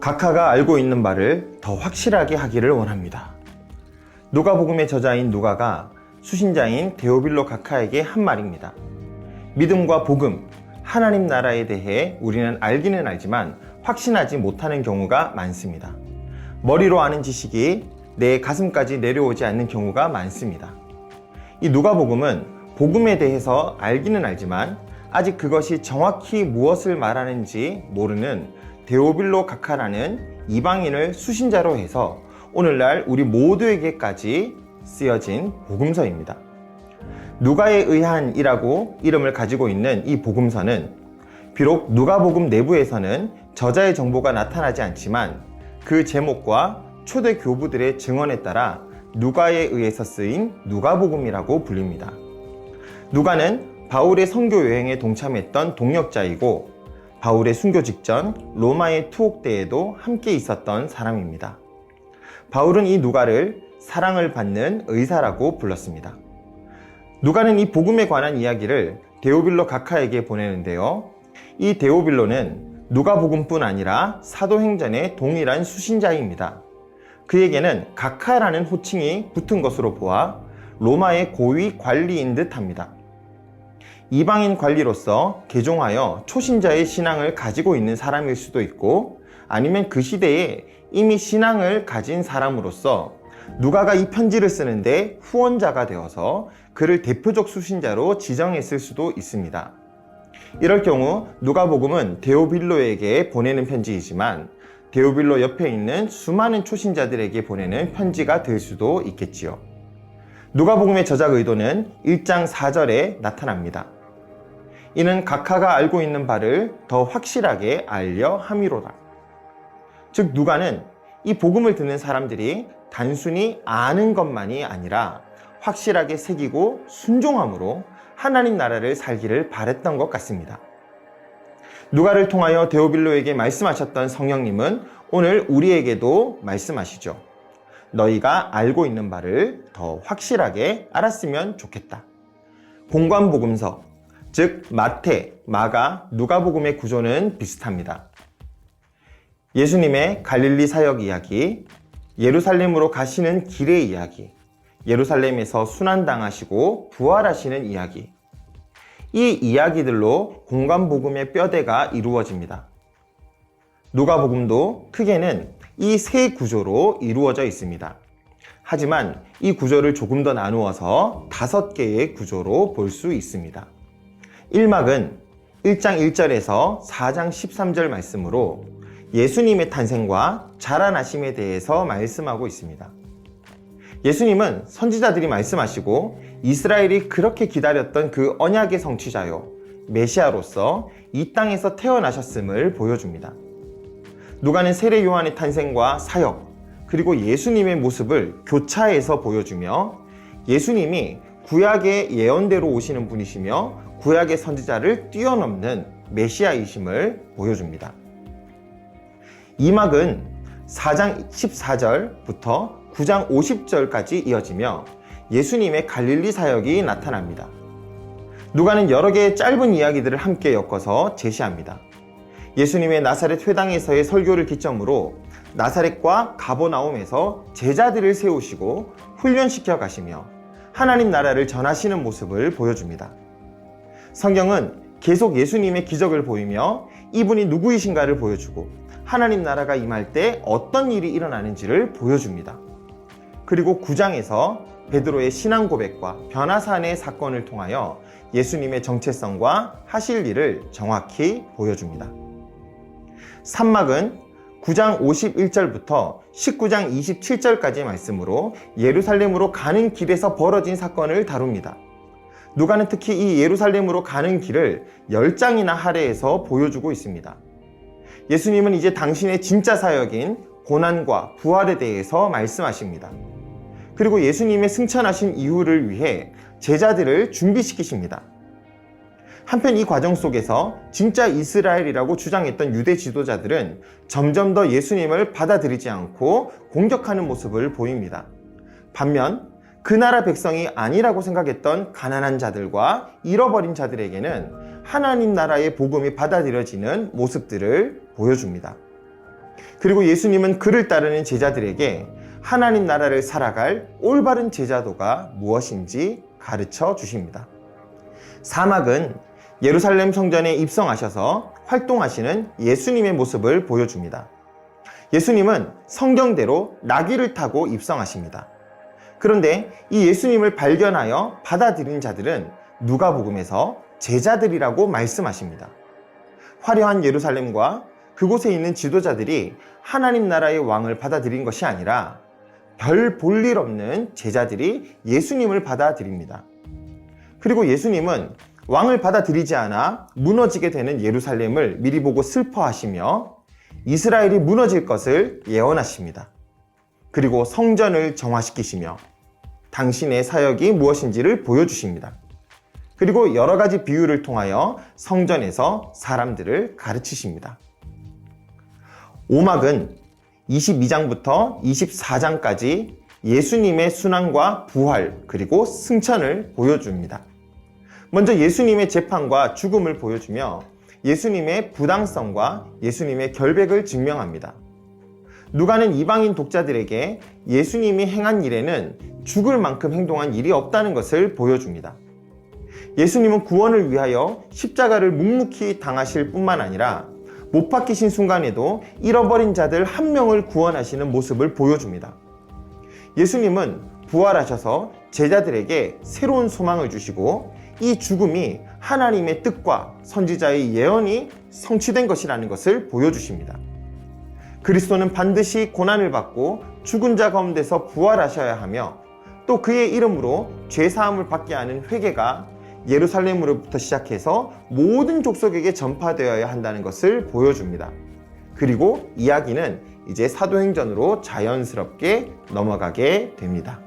각하가 알고 있는 바를 더 확실하게 하기를 원합니다. 누가복음의 저자인 누가가 수신자인 데오빌로 각하에게 한 말입니다. 믿음과 복음, 하나님 나라에 대해 우리는 알기는 알지만 확신하지 못하는 경우가 많습니다. 머리로 아는 지식이 내 가슴까지 내려오지 않는 경우가 많습니다. 이 누가복음은 복음에 대해서 알기는 알지만 아직 그것이 정확히 무엇을 말하는지 모르는 데오빌로 각하라는 이방인을 수신자로 해서 오늘날 우리 모두에게까지 쓰여진 복음서입니다. 누가에 의한이라고 이름을 가지고 있는 이 복음서는 비록 누가복음 내부에서는 저자의 정보가 나타나지 않지만 그 제목과 초대 교부들의 증언에 따라 누가에 의해서 쓰인 누가복음이라고 불립니다. 누가는 바울의 선교 여행에 동참했던 동역자이고 바울의 순교 직전 로마의 투옥대에도 함께 있었던 사람입니다. 바울은 이 누가를 사랑을 받는 의사라고 불렀습니다. 누가는 이 복음에 관한 이야기를 데오빌로 각하에게 보내는데요. 이 데오빌로는 누가복음뿐 아니라 사도행전의 동일한 수신자입니다. 그에게는 각하라는 호칭이 붙은 것으로 보아 로마의 고위 관리인 듯합니다. 이방인 관리로서 개종하여 초신자의 신앙을 가지고 있는 사람일 수도 있고 아니면 그 시대에 이미 신앙을 가진 사람으로서 누가가 이 편지를 쓰는데 후원자가 되어서 그를 대표적 수신자로 지정했을 수도 있습니다. 이럴 경우 누가복음은 데오빌로에게 보내는 편지이지만 데오빌로 옆에 있는 수많은 초신자들에게 보내는 편지가 될 수도 있겠지요. 누가복음의 저작 의도는 1장 4절에 나타납니다. 이는 각하가 알고 있는 바를 더 확실하게 알려 함이로다. 즉 누가는 이 복음을 듣는 사람들이 단순히 아는 것만이 아니라 확실하게 새기고 순종함으로 하나님 나라를 살기를 바랬던 것 같습니다. 누가를 통하여 데오빌로에게 말씀하셨던 성령님은 오늘 우리에게도 말씀하시죠. 너희가 알고 있는 바를 더 확실하게 알았으면 좋겠다. 공관복음서, 즉 마태, 마가, 누가복음의 구조는 비슷합니다. 예수님의 갈릴리 사역 이야기, 예루살렘으로 가시는 길의 이야기, 예루살렘에서 순환당하시고 부활하시는 이야기, 이 이야기들로 공관복음의 뼈대가 이루어집니다. 누가복음도 크게는 이 세 구조로 이루어져 있습니다. 하지만 이 구조를 조금 더 나누어서 5개의 구조로 볼 수 있습니다. 1막은 1장 1절에서 4장 13절 말씀으로 예수님의 탄생과 자라나심에 대해서 말씀하고 있습니다. 예수님은 선지자들이 말씀하시고 이스라엘이 그렇게 기다렸던 그 언약의 성취자요, 메시아로서 이 땅에서 태어나셨음을 보여줍니다. 누가는 세례 요한의 탄생과 사역, 그리고 예수님의 모습을 교차해서 보여주며 예수님이 구약의 예언대로 오시는 분이시며 구약의 선지자를 뛰어넘는 메시아이심을 보여줍니다. 2막은 4장 14절부터 9장 50절까지 이어지며 예수님의 갈릴리 사역이 나타납니다. 누가는 여러 개의 짧은 이야기들을 함께 엮어서 제시합니다. 예수님의 나사렛 회당에서의 설교를 기점으로 나사렛과 가버나움에서 제자들을 세우시고 훈련시켜 가시며 하나님 나라를 전하시는 모습을 보여줍니다. 성경은 계속 예수님의 기적을 보이며 이분이 누구이신가를 보여주고 하나님 나라가 임할 때 어떤 일이 일어나는지를 보여줍니다. 그리고 9장에서 베드로의 신앙 고백과 변화산의 사건을 통하여 예수님의 정체성과 하실 일을 정확히 보여줍니다. 3막은 9장 51절부터 19장 27절까지의 말씀으로 예루살렘으로 가는 길에서 벌어진 사건을 다룹니다. 누가는 특히 이 예루살렘으로 가는 길을 10장이나 할애해서 보여주고 있습니다. 예수님은 이제 당신의 진짜 사역인 고난과 부활에 대해서 말씀하십니다. 그리고 예수님의 승천하신 이후를 위해 제자들을 준비시키십니다. 한편 이 과정 속에서 진짜 이스라엘이라고 주장했던 유대 지도자들은 점점 더 예수님을 받아들이지 않고 공격하는 모습을 보입니다. 반면 그 나라 백성이 아니라고 생각했던 가난한 자들과 잃어버린 자들에게는 하나님 나라의 복음이 받아들여지는 모습들을 보여줍니다. 그리고 예수님은 그를 따르는 제자들에게 하나님 나라를 살아갈 올바른 제자도가 무엇인지 가르쳐 주십니다. 사막은 예루살렘 성전에 입성하셔서 활동하시는 예수님의 모습을 보여줍니다. 예수님은 성경대로 나귀를 타고 입성하십니다. 그런데 이 예수님을 발견하여 받아들인 자들은 누가복음에서 제자들이라고 말씀하십니다. 화려한 예루살렘과 그곳에 있는 지도자들이 하나님 나라의 왕을 받아들인 것이 아니라 별 볼 일 없는 제자들이 예수님을 받아들입니다. 그리고 예수님은 왕을 받아들이지 않아 무너지게 되는 예루살렘을 미리 보고 슬퍼하시며 이스라엘이 무너질 것을 예언하십니다. 그리고 성전을 정화시키시며 당신의 사역이 무엇인지를 보여주십니다. 그리고 여러 가지 비유를 통하여 성전에서 사람들을 가르치십니다. 오막은 22장부터 24장까지 예수님의 순환과 부활 그리고 승천을 보여줍니다. 먼저 예수님의 재판과 죽음을 보여주며 예수님의 부당성과 예수님의 결백을 증명합니다. 누가는 이방인 독자들에게 예수님이 행한 일에는 죽을 만큼 행동한 일이 없다는 것을 보여줍니다. 예수님은 구원을 위하여 십자가를 묵묵히 당하실 뿐만 아니라 못 박히신 순간에도 잃어버린 자들 한 명을 구원하시는 모습을 보여줍니다. 예수님은 부활하셔서 제자들에게 새로운 소망을 주시고 이 죽음이 하나님의 뜻과 선지자의 예언이 성취된 것이라는 것을 보여주십니다. 그리스도는 반드시 고난을 받고 죽은 자 가운데서 부활하셔야 하며 또 그의 이름으로 죄사함을 받게 하는 회개가 예루살렘으로부터 시작해서 모든 족속에게 전파되어야 한다는 것을 보여줍니다. 그리고 이야기는 이제 사도행전으로 자연스럽게 넘어가게 됩니다.